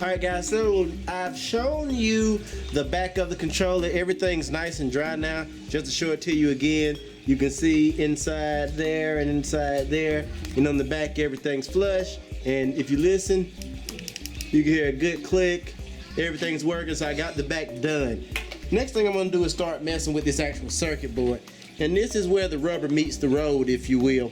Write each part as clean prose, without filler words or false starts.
Alright guys, so I've shown you the back of the controller. Everything's nice and dry now. Just to show it to you again, you can see inside there and inside there, and on the back everything's flush. And if you listen, you can hear a good click. Everything's working, so I got the back done. Next thing I'm going to do is start messing with this actual circuit board. And this is where the rubber meets the road, if you will.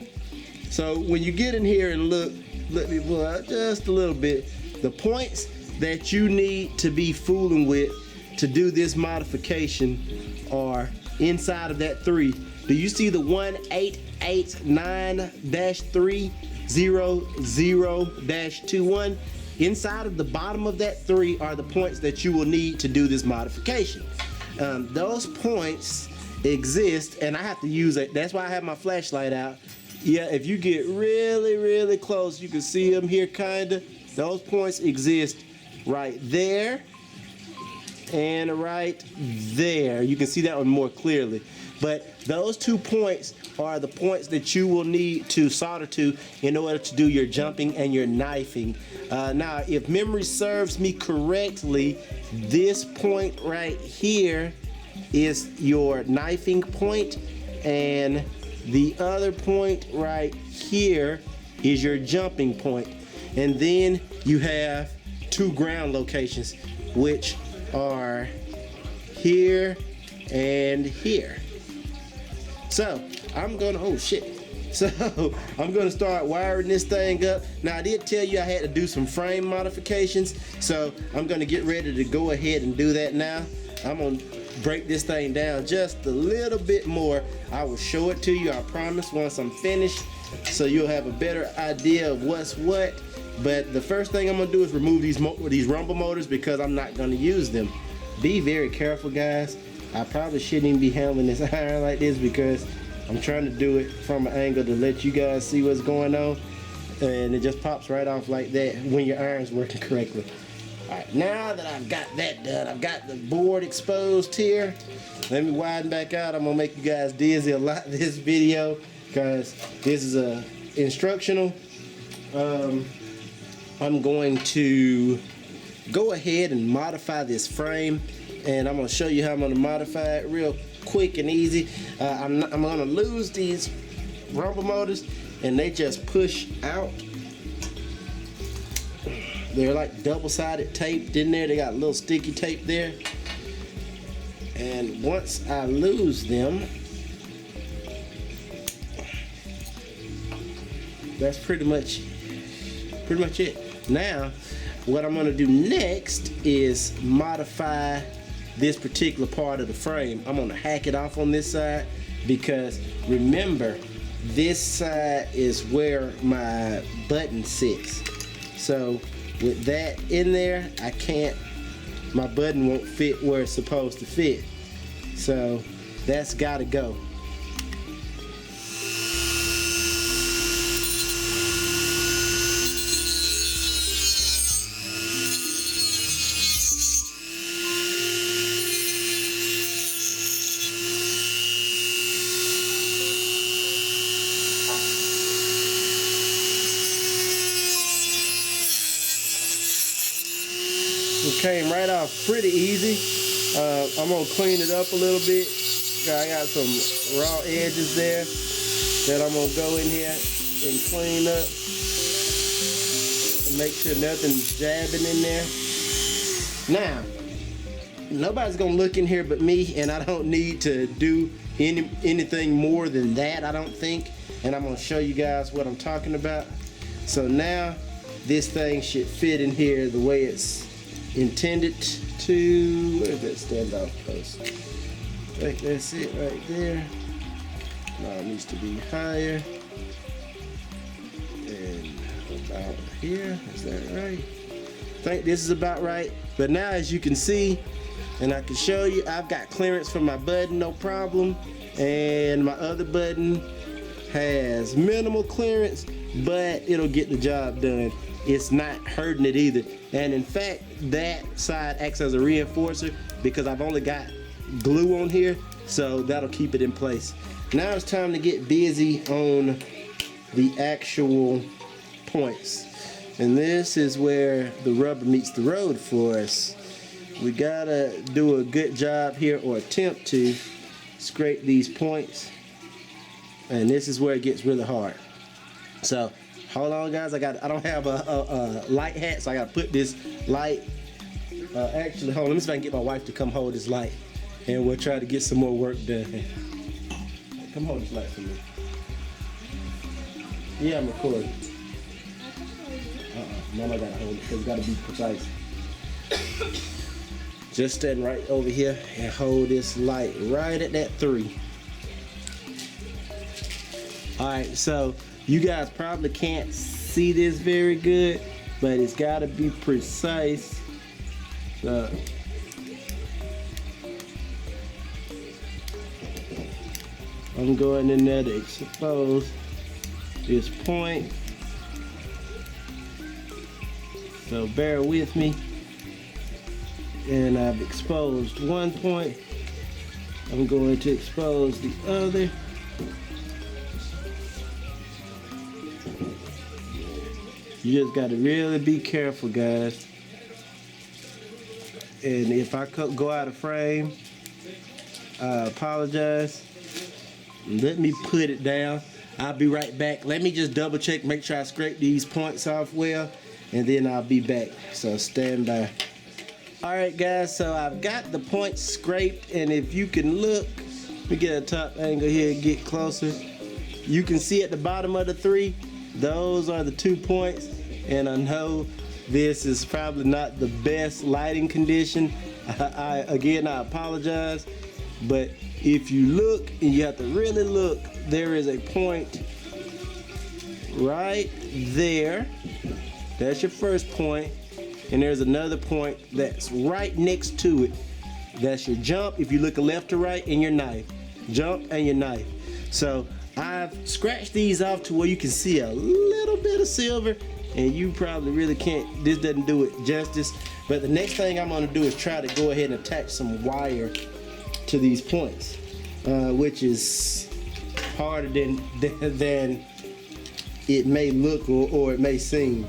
So when you get in here and look, let me pull out just a little bit. The points that you need to be fooling with to do this modification are inside of that 3. Do you see the 1889-300-21? Inside of the bottom of that 3 are the points that you will need to do this modification. Those points exist, and I have to use it. That's why I have my flashlight out. Yeah, if you get really close, you can see them here kinda. Those points exist right there and right there. You can see that one more clearly. But those 2 points are the points that you will need to solder to in order to do your jumping and your knifing. Now, if memory serves me correctly, this point right here is your knifing point, and the other point right here is your jumping point. And then you have 2 ground locations, which are here and here. So I'm gonna, oh shit. So I'm gonna start wiring this thing up. Now I did tell you I had to do some frame modifications, so I'm gonna get ready to go ahead and do that now. I'm gonna break this thing down just a little bit more. I will show it to you, I promise, once I'm finished, so you'll have a better idea of what's what. But the first thing I'm gonna do is remove these rumble motors because I'm not gonna use them. Be very careful, guys. I probably shouldn't even be handling this iron like this because I'm trying to do it from an angle to let you guys see what's going on, and it just pops right off like that when your iron's working correctly. Alright, now that I've got that done, I've got the board exposed here. Let me widen back out. I'm gonna make you guys dizzy a lot this video because this is a instructional. I'm going to go ahead and modify this frame, and I'm going to show you how I'm going to modify it real quick and easy. I'm going to lose these rumble motors, and they just push out. They're like double-sided taped in there. They got a little sticky tape there. And once I lose them, that's pretty much it. Now, what I'm gonna do next is modify this particular part of the frame. I'm gonna hack it off on this side because remember, this side is where my button sits. So with that in there, my button won't fit where it's supposed to fit. So that's gotta go. It came right off pretty easy. I'm gonna clean it up a little bit. I got some raw edges there that I'm gonna go in here and clean up and make sure nothing's jabbing in there. Now, nobody's gonna look in here but me, and I don't need to do anything more than that, I don't think. And I'm gonna show you guys what I'm talking about. So now this thing should fit in here the way it's intended to. Where's that standoff post? Right, that's it right there. Now it needs to be higher. And about here. Is that right? I think this is about right. But now, as you can see, and I can show you, I've got clearance for my button, no problem. And my other button has minimal clearance, but it'll get the job done. It's not hurting it either. And in fact, that side acts as a reinforcer because I've only got glue on here, so that'll keep it in place. Now it's time to get busy on the actual points. And this is where the rubber meets the road for us. We gotta do a good job here, or attempt to scrape these points. And this is where it gets really hard. So hold on, guys. I don't have a light hat, so I gotta put this light. Actually, hold on. Let me see if I can get my wife to come hold this light, and we'll try to get some more work done. Come hold this light for me. Yeah, I'm recording. Mama gotta hold it because it's gotta be precise. Just stand right over here and hold this light right at that 3. Alright, so you guys probably can't see this very good, but it's gotta be precise. So I'm going in there to expose this point. So bear with me. And I've exposed one point. I'm going to expose the other. You just got to really be careful, guys. And if I go out of frame, I apologize. Let me put it down. I'll be right back. Let me just double check, make sure I scrape these points off well, and then I'll be back. So stand by. Alright guys, so I've got the points scraped, and if you can look, let me get a top angle here and get closer. You can see at the bottom of the 3, those are the 2 points, and I know this is probably not the best lighting condition. Again, I apologize, but if you look, and you have to really look, there is a point right there. That's your first point. And there's another point that's right next to it. That's your jump if you look left to right, and your knife. Jump and your knife. So I've scratched these off to where you can see a little bit of silver, and you probably really can't, this doesn't do it justice. But the next thing I'm gonna do is try to go ahead and attach some wire to these points, which is harder than it may look or it may seem.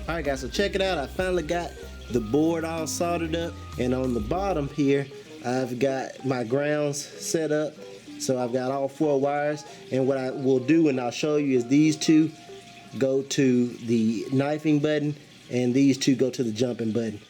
Alright guys, so check it out. I finally got the board all soldered up, and on the bottom here I've got my grounds set up. So I've got all 4 wires, and what I will do, and I'll show you, is these 2 go to the knifing button and these 2 go to the jumping button.